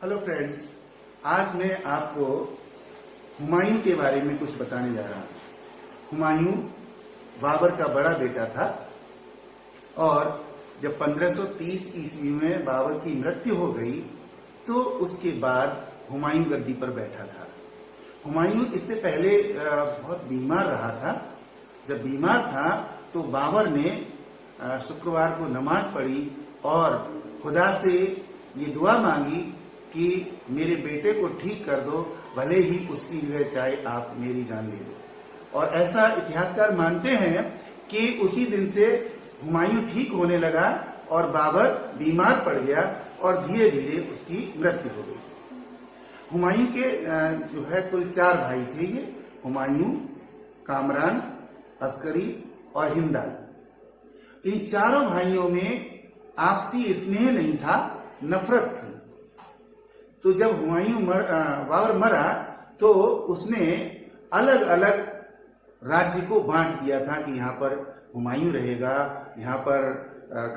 Hello friends, आज मैं आपको हुमायूं के बारे में कुछ बताने जा रहा हूँ। हुमायूं बाबर का बड़ा बेटा था और जब 1530 ईस्वी में बाबर की मृत्यु हो गई तो उसके बाद हुमायूं गद्दी पर बैठा था। हुमायूं इससे पहले बहुत बीमार रहा था। जब बीमार था तो बाबर ने शुक्रवार को नमाज पढ़ी और खुदा से ये दुआ मांगी कि मेरे बेटे को ठीक कर दो, भले ही उसकी जगह चाहे आप मेरी जान ले लो। और ऐसा इतिहासकार मानते हैं कि उसी दिन से हुमायूं ठीक होने लगा और बाबर बीमार पड़ गया और धीरे धीरे उसकी मृत्यु हो गई। हुमायूं के जो है कुल 4 भाई थे ये, हुमायूं, कामरान, अस्करी और हिंदल। इन चारों भाइयों में आपसी स्नेह नहीं था, नफरत थी। तो जब हुमायूं बाबर मरा तो उसने अलग अलग राज्य को बांट दिया था कि यहाँ पर हुमायूं रहेगा, यहाँ पर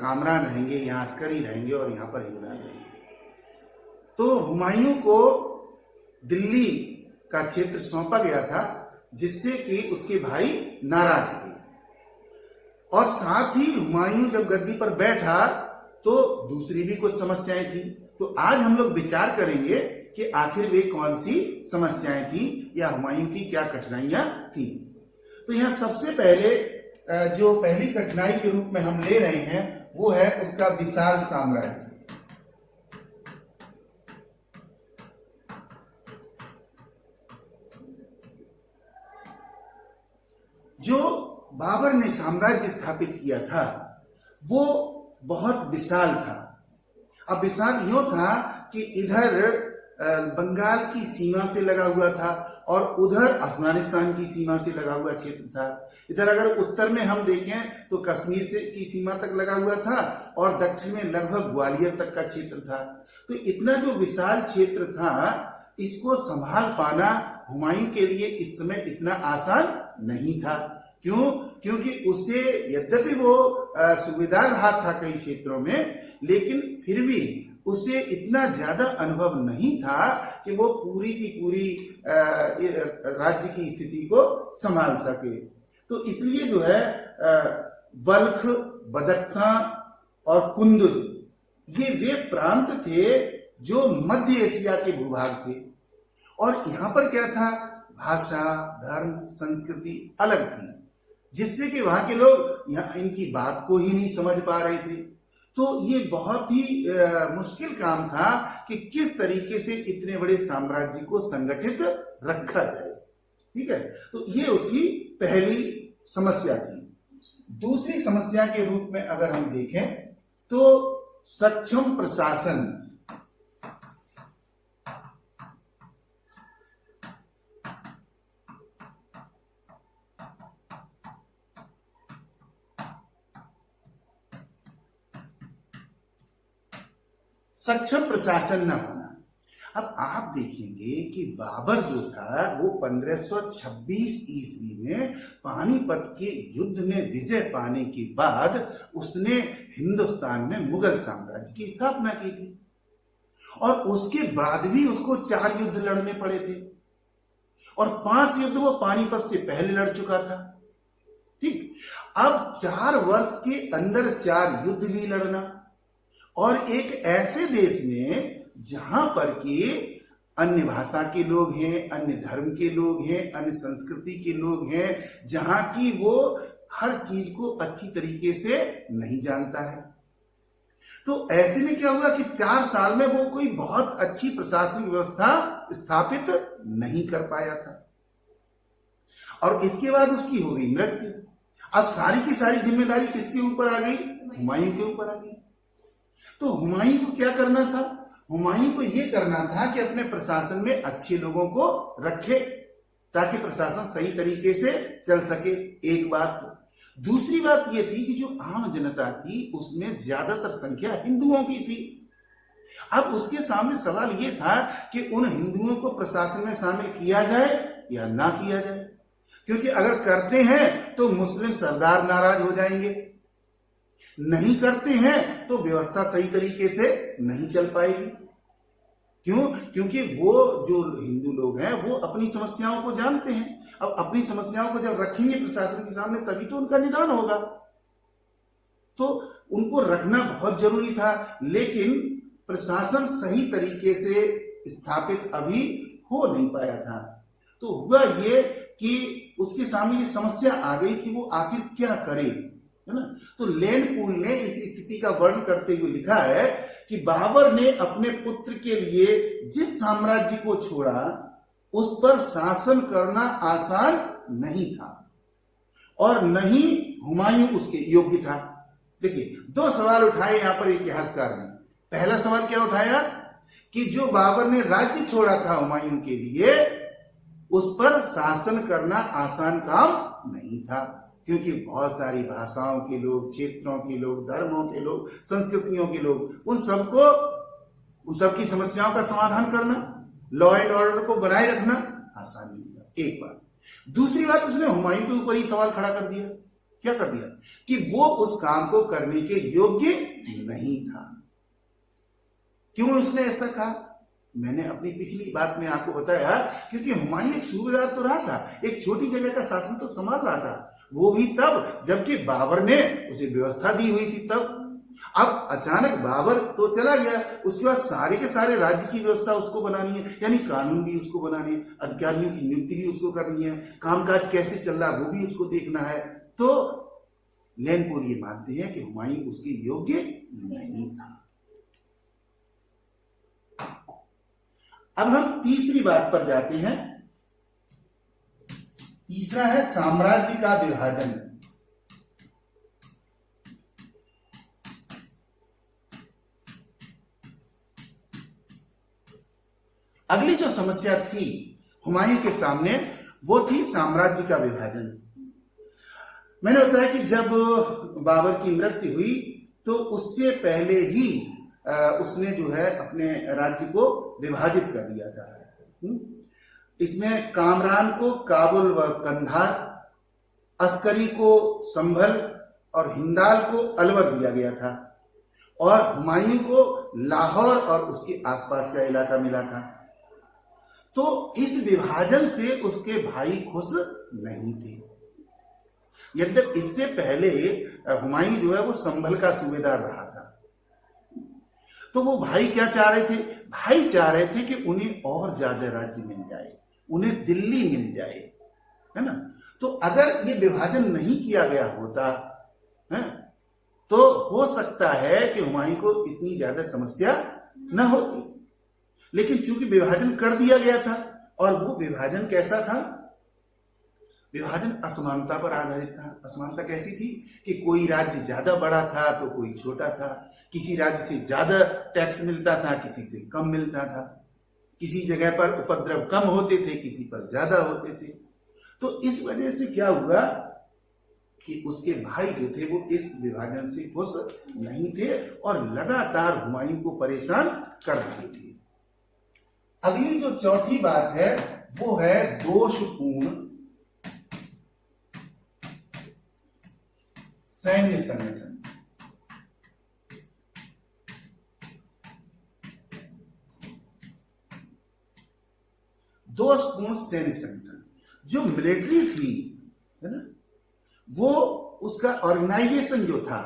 कामरान रहेंगे, यहाँ अस्करी रहेंगे और यहाँ पर हिंदल रहेंगे। तो हुमायूं को दिल्ली का क्षेत्र सौंपा गया था जिससे कि उसके भाई नाराज थे। और साथ ही हुमायूं जब गद्दी पर बैठा तो दूसरी भी कुछ समस्याएं थी। तो आज हम लोग विचार करेंगे कि आखिर वे कौन सी समस्याएं थी या हुमायूं की क्या कठिनाइयां थी। तो यहां सबसे पहले जो पहली कठिनाई के रूप में हम ले रहे हैं वो है उसका विशाल साम्राज्य। जो बाबर ने साम्राज्य स्थापित किया था वो बहुत विशाल था। अब विशाल यूं था कि इधर बंगाल की सीमा से लगा हुआ था और उधर अफगानिस्तान की सीमा से लगा हुआ क्षेत्र था। इधर अगर उत्तर में हम देखें तो कश्मीर से की सीमा तक लगा हुआ था और दक्षिण में लगभग ग्वालियर तक का क्षेत्र था। तो इतना जो विशाल क्षेत्र था, इसको संभाल पाना हुमायूं के लिए इस समय इतना आसान नहीं था। क्यों? क्योंकि उसे यद्यपि वो सूबेदार रहा था कई क्षेत्रों में, लेकिन फिर भी उसे इतना ज्यादा अनुभव नहीं था कि वो पूरी की पूरी राज्य की स्थिति को संभाल सके। तो इसलिए जो है बल्ख, बदख्शां और कुंदुज ये वे प्रांत थे जो मध्य एशिया के भूभाग थे। और यहाँ पर क्या था, भाषा, धर्म, संस्कृति अलग थी, जिससे कि वहां के लोग यहाँ इनकी बात को ही नहीं समझ पा रहे थे। तो ये बहुत ही मुश्किल काम था कि किस तरीके से इतने बड़े साम्राज्य को संगठित रखा जाए। ठीक है, तो ये उसकी पहली समस्या थी। दूसरी समस्या के रूप में अगर हम देखें तो सक्षम प्रशासन। सक्षम प्रशासन न होना। अब आप देखेंगे कि बाबर जो था वो 1526 ईस्वी में पानीपत के युद्ध में विजय पाने के बाद उसने हिंदुस्तान में मुगल साम्राज्य की स्थापना की थी और उसके बाद भी उसको 4 युद्ध लड़ने पड़े थे और 5 युद्ध वो पानीपत से पहले लड़ चुका था। ठीक, अब 4 वर्ष के अंदर 4 युद्ध भी लड़ना और एक ऐसे देश में जहां पर कि अन्य भाषा के लोग हैं, अन्य धर्म के लोग हैं, अन्य संस्कृति के लोग हैं, जहां की वो हर चीज को अच्छी तरीके से नहीं जानता है। तो ऐसे में क्या हुआ कि 4 साल में वो कोई बहुत अच्छी प्रशासनिक व्यवस्था स्थापित नहीं कर पाया था और इसके बाद उसकी हो गई मृत्यु। अब सारी की सारी जिम्मेदारी किसके ऊपर आ गई? हुमायूं के ऊपर आ गई। तो हुमायूं को क्या करना था? हुमायूं को यह करना था कि अपने प्रशासन में अच्छे लोगों को रखे ताकि प्रशासन सही तरीके से चल सके, एक बात। दूसरी बात यह थी कि जो आम जनता थी उसमें ज्यादातर संख्या हिंदुओं की थी। अब उसके सामने सवाल यह था कि उन हिंदुओं को प्रशासन में शामिल किया जाए या ना किया जाए, क्योंकि अगर करते हैं तो मुस्लिम सरदार नाराज हो जाएंगे, नहीं करते हैं तो व्यवस्था सही तरीके से नहीं चल पाएगी। क्यों? क्योंकि वो जो हिंदू लोग हैं वो अपनी समस्याओं को जानते हैं। अब अपनी समस्याओं को जब रखेंगे प्रशासन के सामने तभी तो उनका निदान होगा। तो उनको रखना बहुत जरूरी था, लेकिन प्रशासन सही तरीके से स्थापित अभी हो नहीं पाया था। तो हुआ ये कि उसके सामने ये समस्या आ गई कि वो आखिर क्या करे, है ना। तो लैंड पूल ने इस स्थिति का वर्णन करते हुए लिखा है कि बाबर ने अपने पुत्र के लिए जिस साम्राज्य को छोड़ा उस पर शासन करना आसान नहीं था और न ही हुमायूं उसके योग्य था। देखिए, दो सवाल उठाए यहां पर इतिहासकार ने। पहला सवाल क्या उठाया कि जो बाबर ने राज्य छोड़ा था हुमायूं के लिए, उस पर शासन करना आसान काम नहीं था, क्योंकि बहुत सारी भाषाओं के लोग, क्षेत्रों के लोग, धर्मों के लोग, संस्कृतियों के लोग, उन सबकी समस्याओं का समाधान करना, लॉ एंड ऑर्डर को बनाए रखना आसान नहीं था। एक बात। दूसरी बात, उसने हुमायूं के ऊपर ही सवाल खड़ा कर दिया। क्या कर दिया? कि वो उस काम को करने के योग्य नहीं था। क्यों उसने ऐसा कहा? मैंने अपनी पिछली बात में आपको बताया, क्योंकि हुमायूं एक सूबेदार तो रहा था, एक छोटी जगह का शासन तो संभाल रहा था, वो भी तब जबकि बाबर ने उसे व्यवस्था दी हुई थी तब। अब अचानक बाबर तो चला गया, उसके बाद सारे के सारे राज्य की व्यवस्था उसको बनानी है, यानी कानून भी उसको बनाने हैं, अधिकारियों की नियुक्ति भी उसको करनी है, कामकाज कैसे चल रहा वो भी उसको देखना है। तो लैंड ये मानते हैं कि हुमायूं उसके योग्य नहीं था। अब हम तीसरी बात पर जाते हैं। तीसरा है साम्राज्य का विभाजन। अगली जो समस्या थी हुमायूं के सामने वो थी साम्राज्य का विभाजन। मैंने बताया कि जब बाबर की मृत्यु हुई तो उससे पहले ही उसने जो है अपने राज्य को विभाजित कर दिया था। इसमें कामरान को काबुल व कंधार, अस्करी को संभल और हिंदाल को अलवर दिया गया था और हुमायूं को लाहौर और उसके आसपास का इलाका मिला था। तो इस विभाजन से उसके भाई खुश नहीं थे। यद्यपि इससे पहले हुमायूं जो है वो संभल का सूबेदार रहा था। तो वो भाई क्या चाह रहे थे? भाई चाह रहे थे कि उन्हें और ज्यादा राज्य मिल जाए, उन्हें दिल्ली मिल जाए, है ना। तो अगर ये विभाजन नहीं किया गया होता है तो हो सकता है कि हुमायूं को इतनी ज्यादा समस्या न होती, लेकिन चूंकि विभाजन कर दिया गया था, और वो विभाजन कैसा था? विभाजन असमानता पर आधारित था। असमानता कैसी थी कि कोई राज्य ज्यादा बड़ा था तो कोई छोटा था, किसी राज्य से ज्यादा टैक्स मिलता था, किसी से कम मिलता था, किसी जगह पर उपद्रव कम होते थे, किसी पर ज्यादा होते थे। तो इस वजह से क्या हुआ कि उसके भाई जो थे वो इस विभाजन से खुश नहीं थे और लगातार हुमायूं को परेशान कर रहे थे। अगली जो चौथी बात है वो है दोषपूर्ण सैन्य संगठन। दोषपूर्ण सैन्य संगठन, जो मिलिट्री थी, है ना, वो उसका ऑर्गेनाइजेशन जो था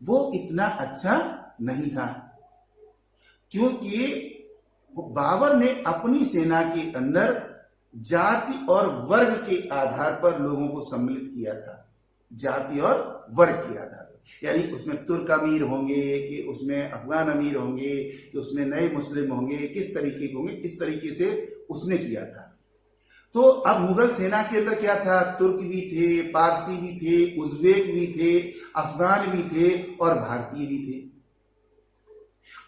वो इतना अच्छा नहीं था, क्योंकि बाबर ने अपनी सेना के अंदर जाति और वर्ग के आधार पर लोगों को सम्मिलित किया था। जाति और वर्ग के आधार पर, यानी उसमें तुर्क अमीर होंगे कि उसमें अफगान अमीर होंगे कि उसमें नए मुस्लिम होंगे, किस तरीके के होंगे, इस तरीके से उसने किया था। तो अब मुगल सेना के अंदर क्या था? तुर्क भी थे, पारसी भी थे, उज्बेक भी थे, अफगान भी थे और भारतीय भी थे।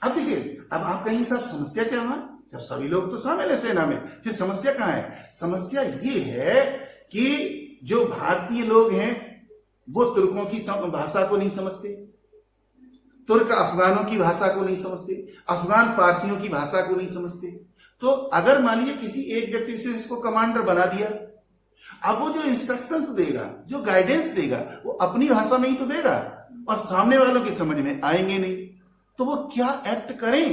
अब देखिए, अब आप कहेंगे साहब समस्या क्या है? जब सभी लोग तो शामिल है सेना में, फिर समस्या कहां है? समस्या ये है कि जो भारतीय लोग हैं वो तुर्कों की भाषा को नहीं समझते, तुर्क अफगानों की भाषा को नहीं समझते, अफगान पारसियों की भाषा को नहीं समझते। तो अगर मान लीजिए किसी एक व्यक्ति से इसको कमांडर बना दिया, अब वो जो इंस्ट्रक्शंस देगा, जो गाइडेंस देगा, वो अपनी भाषा में ही तो देगा और सामने वालों की समझ में आएंगे नहीं, तो वो क्या एक्ट करें?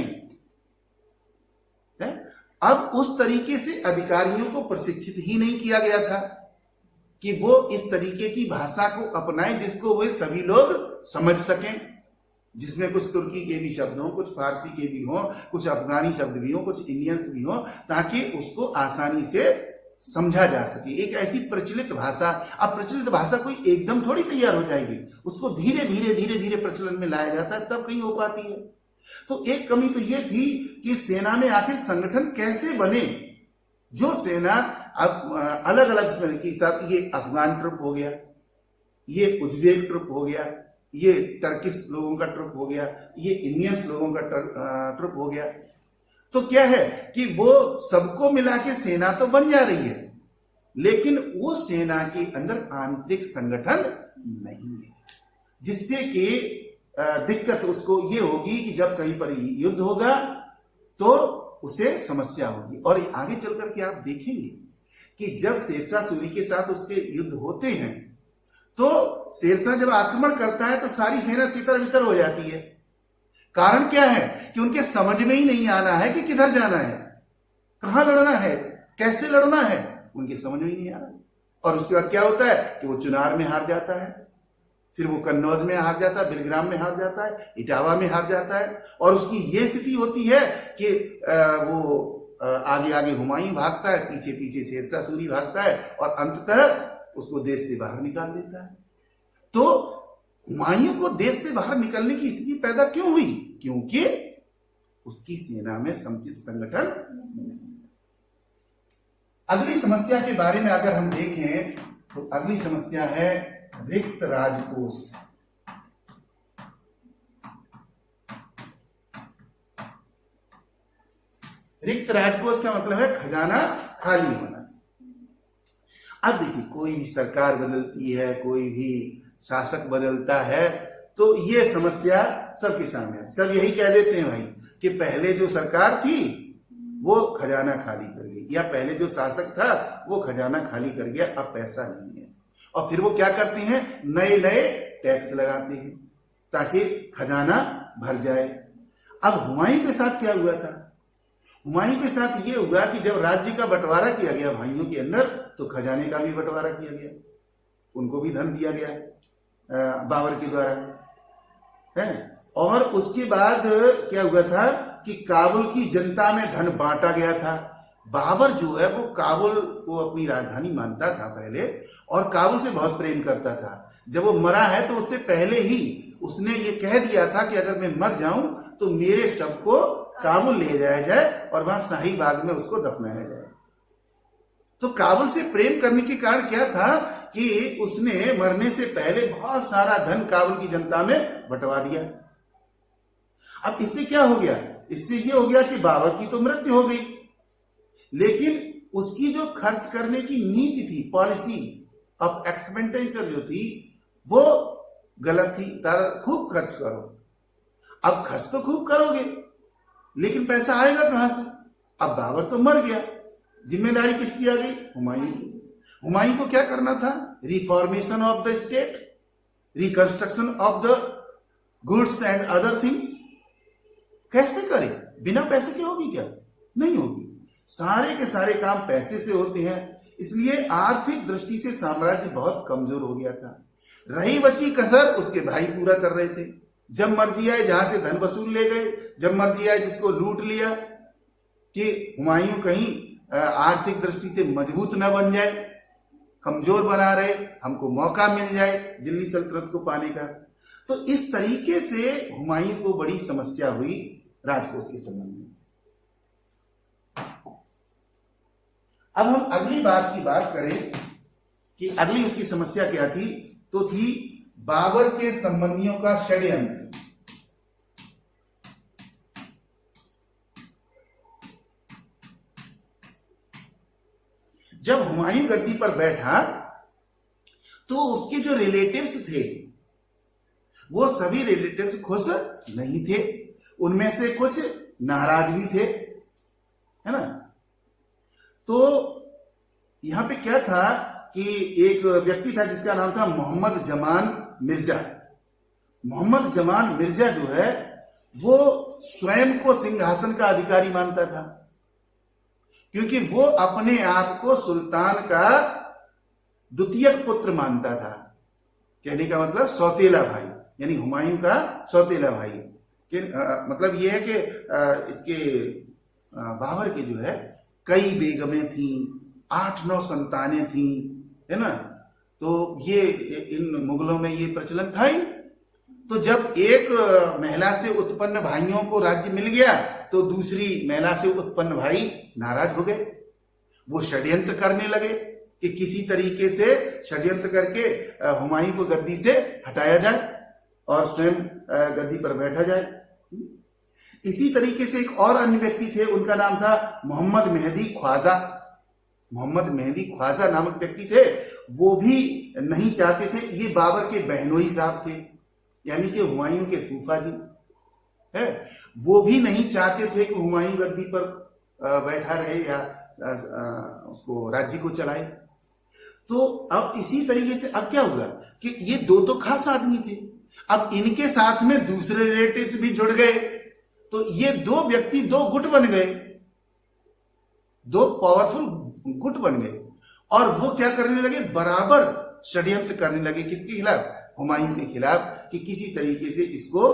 है? अब उस तरीके से अधिकारियों को प्रशिक्षित ही नहीं किया गया था कि वो इस तरीके की भाषा को अपनाएं जिसको वे सभी लोग समझ सकें, जिसमें कुछ तुर्की के भी शब्द हों, कुछ फारसी के भी हों, कुछ अफगानी शब्द भी हों, कुछ इंडियंस भी हों, ताकि उसको आसानी से समझा जा सके। एक ऐसी प्रचलित भाषा, अब प्रचलित भाषा कोई एकदम थोड़ी तैयार हो जाएगी, उसको धीरे धीरे धीरे धीरे प्रचलन में लाया जाता है, तब कहीं हो पाती है। तो एक कमी तो ये थी कि सेना में आखिर संगठन कैसे बने, जो सेना अब अलग अलग की साथ, ये अफगान ट्रुप हो गया, ये उज्बेक ट्रुप हो गया, ये टर्किश लोगों का ट्रुप हो गया, ये इंडियंस लोगों का ट्रुप हो गया। तो क्या है कि वो सबको मिला के सेना तो बन जा रही है, लेकिन वो सेना के अंदर आंतरिक संगठन नहीं है, जिससे कि दिक्कत उसको ये होगी कि जब कहीं पर युद्ध होगा तो उसे समस्या होगी। और आगे चलकर के आप देखेंगे कि जब शेरशाह सूरी के साथ उसके युद्ध होते हैं तो शेरशाह जब आक्रमण करता है तो सारी सेना तितर बितर हो जाती है। कारण क्या है कि उनके समझ में ही नहीं आना है कि किधर जाना है, कहां लड़ना है, कैसे लड़ना है, उनके समझ में ही नहीं आ रहा। और उसके बाद क्या होता है कि वो चुनार में हार जाता है, फिर वो कन्नौज में हार जाता है, बिलग्राम में हार जाता है, इटावा में हार जाता है। और उसकी ये स्थिति होती है कि वो आगे आगे हुमायूं भागता है, पीछे पीछे शेरशाह सूरी भागता है, और अंततः उसको देश से बाहर निकाल देता है। तो हुमायूं को देश से बाहर निकलने की स्थिति पैदा क्यों हुई? क्योंकि उसकी सेना में समुचित संगठन नहीं। अगली समस्या के बारे में अगर हम देखें तो अगली समस्या है रिक्त राजकोष। रिक्त राजकोष का मतलब है खजाना खाली होना। अब देखिए, कोई भी सरकार बदलती है, कोई भी शासक बदलता है, तो ये समस्या सबके सामने है। सब यही कह देते हैं भाई कि पहले जो सरकार थी वो खजाना खाली कर गई, या पहले जो शासक था वो खजाना खाली कर गया, अब पैसा नहीं है। और फिर वो क्या करते हैं, नए नए टैक्स लगाते हैं ताकि खजाना भर जाए। अब हुमायूं के साथ क्या हुआ था? हुमायूं के साथ ये हुआ कि जब राज्य का बंटवारा किया गया भाइयों के अंदर, तो खजाने का भी बंटवारा किया गया, उनको भी धन दिया गया बाबर के द्वारा, है। और उसके बाद क्या हुआ था कि काबुल की जनता में धन बांटा गया था। बाबर जो है वो काबुल को अपनी राजधानी मानता था पहले, और काबुल से बहुत प्रेम करता था। जब वो मरा है तो उससे पहले ही उसने ये कह दिया था कि अगर मैं मर जाऊं तो मेरे शव को काबुल ले जाया जाए और वहां शाही बाग में उसको दफनाया जाए। तो काबुल से प्रेम करने के कारण क्या था कि उसने मरने से पहले बहुत सारा धन काबुल की जनता में बंटवा दिया। अब इससे क्या हो गया? इससे ये हो गया कि बाबर की तो मृत्यु हो गई, लेकिन उसकी जो खर्च करने की नीति थी, पॉलिसी ऑफ एक्सपेंडिचर जो थी, वो गलत थी। खूब खर्च करो। अब खर्च तो खूब करोगे, लेकिन पैसा आएगा कहां से? अब बाबर तो मर गया, जिम्मेदारी किसकी आ गई? हुमायूं की। हुमायूं को क्या करना था? Reformation of the state, reconstruction of the goods and other things. कैसे करे? बिना पैसे के होगी क्या? नहीं होगी। सारे के सारे काम पैसे से होते हैं, इसलिए आर्थिक दृष्टि से साम्राज्य बहुत कमजोर हो गया था। रही बची कसर उसके भाई पूरा कर रहे थे। जब मर्जी आए जहां से धन वसूल ले गए, जब मर्जी आए जिसको लूट लिया, कि हुमायूं कहीं आर्थिक दृष्टि से मजबूत न बन जाए, कमजोर बना रहे, हमको मौका मिल जाए दिल्ली सल्तनत को पाने का। तो इस तरीके से हुमायूं को बड़ी समस्या हुई राजकोष के संबंध में। अब हम अगली बात की बात करें कि अगली उसकी समस्या क्या थी, तो थी बाबर के संबंधियों का षड्यंत्र। जब हुमायूं गद्दी पर बैठा तो उसके जो रिलेटिव्स थे वो सभी रिलेटिव्स खुश नहीं थे, उनमें से कुछ नाराज भी थे, है ना। तो यहां पे क्या था कि एक व्यक्ति था जिसका नाम था मोहम्मद जमान मिर्जा। मोहम्मद जमान मिर्जा जो है वो स्वयं को सिंहासन का अधिकारी मानता था, क्योंकि वो अपने आप को सुल्तान का द्वितीयक पुत्र मानता था। कहने का मतलब सौतेला भाई, यानी हुमायूं का सौतेला भाई। मतलब ये है कि इसके बाबर के जो है कई बेगमें थी, 8-9 संतानें थी, है ना। तो ये इन मुगलों में ये प्रचलन था ही। तो जब एक महिला से उत्पन्न भाइयों को राज्य मिल गया तो दूसरी महिला से उत्पन्न भाई नाराज हो गए। वो षड्यंत्र करने लगे कि किसी तरीके से षड्यंत्र करके हुमायूं को गद्दी से हटाया जाए और स्वयं गद्दी पर बैठा जाए। इसी तरीके से एक और अन्य व्यक्ति थे, उनका नाम था मोहम्मद मेहदी ख्वाजा। मोहम्मद मेहदी ख्वाजा नामक व्यक्ति थे, वो भी नहीं चाहते थे। ये बाबर के बहनोई साहब थे, यानी कि हुमायूं के फूफा जी है। वो भी नहीं चाहते थे कि हुमायूं गद्दी पर बैठा रहे या उसको राज्य को चलाए। तो अब इसी तरीके से अब क्या हुआ कि ये दो तो खास आदमी थे, अब इनके साथ में दूसरे रिलेटिव्स भी जुड़ गए। तो ये दो व्यक्ति दो गुट बन गए, दो पावरफुल गुट बन गए। और वो क्या करने लगे, बराबर षड्यंत्र करने लगे। किसके खिलाफ? हुमायूं के खिलाफ, कि किसी तरीके से इसको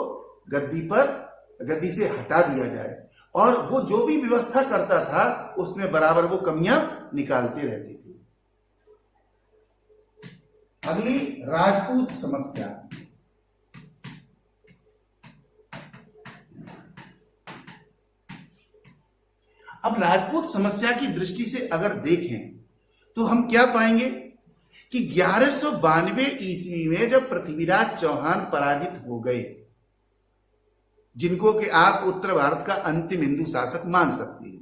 गद्दी से हटा दिया जाए। और वो जो भी व्यवस्था करता था उसमें बराबर वो कमियां निकालते रहते थे। अगली राजपूत समस्या। अब राजपूत समस्या की दृष्टि से अगर देखें तो हम क्या पाएंगे कि 1192 ईस्वी में जब पृथ्वीराज चौहान पराजित हो गए, जिनको कि आप उत्तर भारत का अंतिम हिंदू शासक मान सकते हैं,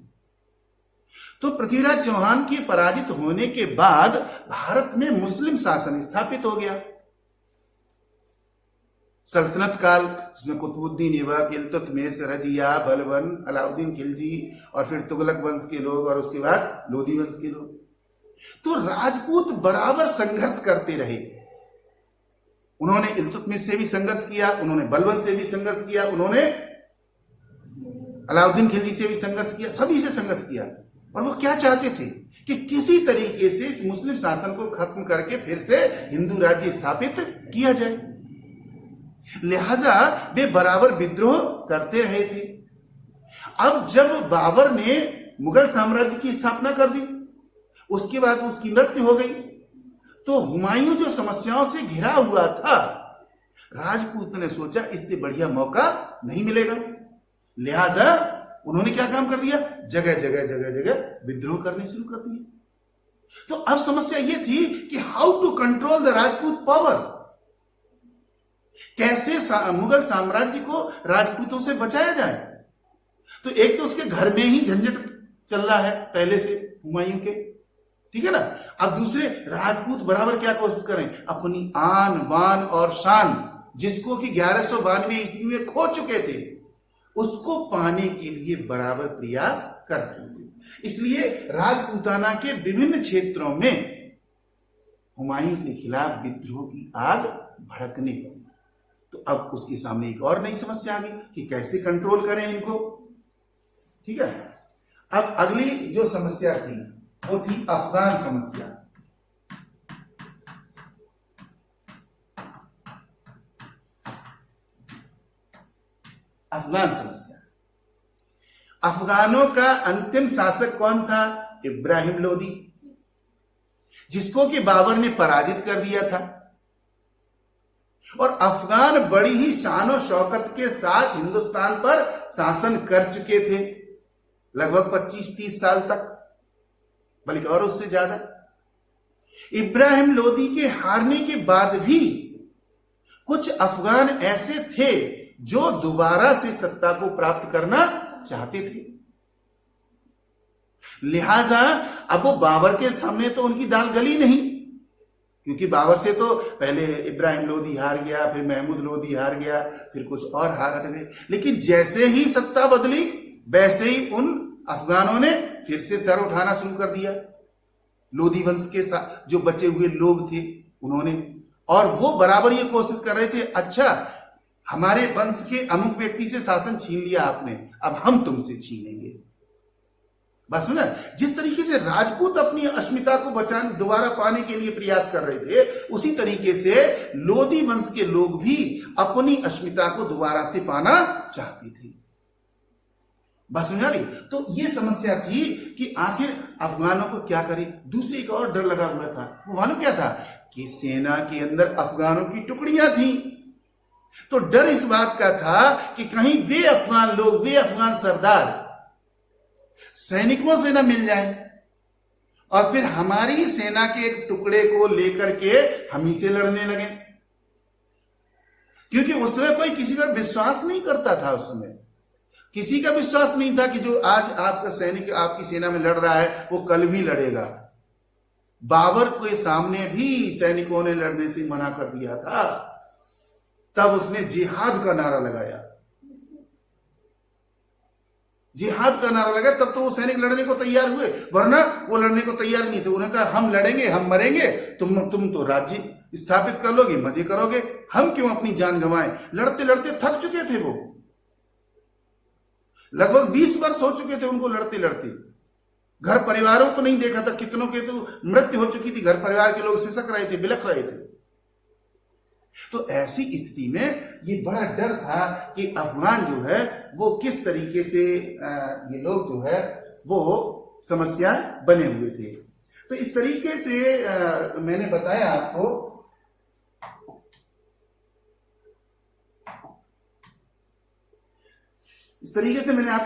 तो पृथ्वीराज चौहान के पराजित होने के बाद भारत में मुस्लिम शासन स्थापित हो गया। सल्तनत काल, जिसमें कुतुबुद्दीन ऐबक, इल्तुतमिश, रजिया, बलबन, अलाउद्दीन खिलजी और फिर तुगलक वंश के लोग और उसके बाद लोधी वंश के लोग। तो राजपूत बराबर संघर्ष करते रहे। उन्होंने इल्तुतमिश से भी संघर्ष किया, उन्होंने बलबन से भी संघर्ष किया, उन्होंने अलाउद्दीन खिलजी से भी संघर्ष किया, सभी से संघर्ष किया। और वो क्या चाहते थे कि किसी तरीके से इस मुस्लिम शासन को खत्म करके फिर से हिंदू राज्य स्थापित किया जाए। लिहाजा वे बराबर विद्रोह करते रहे थे। अब जब बाबर ने मुगल साम्राज्य की स्थापना कर दी, उसके बाद उसकी मृत्यु हो गई, तो हुमायूं जो समस्याओं से घिरा हुआ था, राजपूत ने सोचा इससे बढ़िया मौका नहीं मिलेगा। लिहाजा उन्होंने क्या काम कर दिया, जगह जगह विद्रोह करने शुरू कर दिए। तो अब समस्या यह थी कि how to control the Rajput power, कैसे मुगल साम्राज्य को राजपूतों से बचाया जाए। तो एक तो उसके घर में ही झंझट चल रहा है पहले से हुमायूं के, ठीक है ना। अब दूसरे राजपूत बराबर क्या कोशिश करें, अपनी आन बान और शान, जिसको कि 1192 ईस्वी में खो चुके थे, उसको पाने के लिए बराबर प्रयास कर रहे थे। इसलिए राजपूताना के विभिन्न क्षेत्रों में हुमायूं के खिलाफ विद्रोह की आग भड़कने लगी। तो अब उसके सामने एक और नई समस्या आ गई कि कैसे कंट्रोल करें इनको, ठीक है। अब अगली जो समस्या थी वो थी अफगान समस्या। अफगान समस्या, अफगानों का अंतिम शासक कौन था? इब्राहिम लोदी, जिसको कि बाबर ने पराजित कर दिया था। और अफगान बड़ी ही शान और शौकत के साथ हिंदुस्तान पर शासन कर चुके थे लगभग 25-30 साल तक, बल्कि और उससे ज्यादा। इब्राहिम लोदी के हारने के बाद भी कुछ अफगान ऐसे थे जो दोबारा से सत्ता को प्राप्त करना चाहते थे। लिहाजा अब वो बाबर के सामने तो उनकी दाल गली नहीं, क्योंकि बाबर से तो पहले इब्राहिम लोदी हार गया, फिर महमूद लोदी हार गया, फिर कुछ और हार गए। लेकिन जैसे ही सत्ता बदली वैसे ही उन अफगानों ने फिर से सर उठाना शुरू कर दिया। लोधी वंश के साथ जो बचे हुए लोग थे उन्होंने, और वो बराबर ये कोशिश कर रहे थे, अच्छा हमारे वंश के अमुक व्यक्ति से शासन छीन लिया आपने, अब हम तुमसे छीनेंगे। बस सुना, जिस तरीके से राजपूत अपनी अस्मिता को बचाने दोबारा पाने के लिए प्रयास कर रहे थे, उसी तरीके से लोधी वंश के लोग भी अपनी अस्मिता को दोबारा से पाना चाहते थे। बात समझा रही? तो ये समस्या थी कि आखिर अफगानों को क्या करें। दूसरी एक और डर लगा हुआ था, वो मालूम क्या था? कि सेना के अंदर अफगानों की टुकड़ियां थी। तो डर इस बात का था कि कहीं वे अफगान लोग, वे अफगान सरदार सैनिकों से न मिल जाए और फिर हमारी सेना के एक टुकड़े को लेकर के हम ही से लड़ने लगे। क्योंकि उस समय कोई किसी पर विश्वास नहीं करता था। उस समय किसी का विश्वास नहीं था कि जो आज आपका सैनिक आपकी सेना में लड़ रहा है वो कल भी लड़ेगा। बाबर के सामने भी सैनिकों ने लड़ने से मना कर दिया था, तब उसने जिहाद का नारा लगाया। जिहाद का नारा लगा तब तो वो सैनिक लड़ने को तैयार हुए, वरना वो लड़ने को तैयार नहीं थे। उन्होंने कहा हम लड़ेंगे, हम मरेंगे, तुम तो राज्य स्थापित कर लोगे, मजे करोगे, हम क्यों अपनी जान गंवाएं। लड़ते लड़ते थक चुके थे वो, लगभग 20 वर्ष हो चुके थे उनको लड़ते लड़ते। घर परिवारों को नहीं देखा था, कितनों के तो मृत्यु हो चुकी थी, घर परिवार के लोग सिसक रहे थे, बिलख रहे थे। तो ऐसी स्थिति में ये बड़ा डर था कि अफगान जो है वो किस तरीके से ये लोग जो है वो समस्या बने हुए थे। तो इस तरीके से मैंने बताया आपको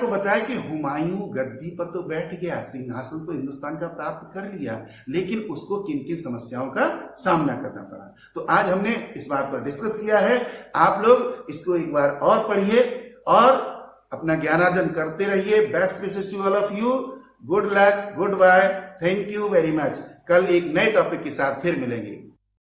बताया कि हुमायूं गद्दी पर तो बैठ गया, सिंहासन तो हिंदुस्तान का प्राप्त कर लिया, लेकिन उसको किन किन समस्याओं का सामना करना पड़ा। तो आज हमने इस बात पर डिस्कस किया है। आप लोग इसको एक बार और पढ़िए और अपना ज्ञानार्जन करते रहिए। Best wishes to all of you. Good luck, good bye, thank you very much. कल एक नए टॉपिक के साथ फिर मिलेंगे।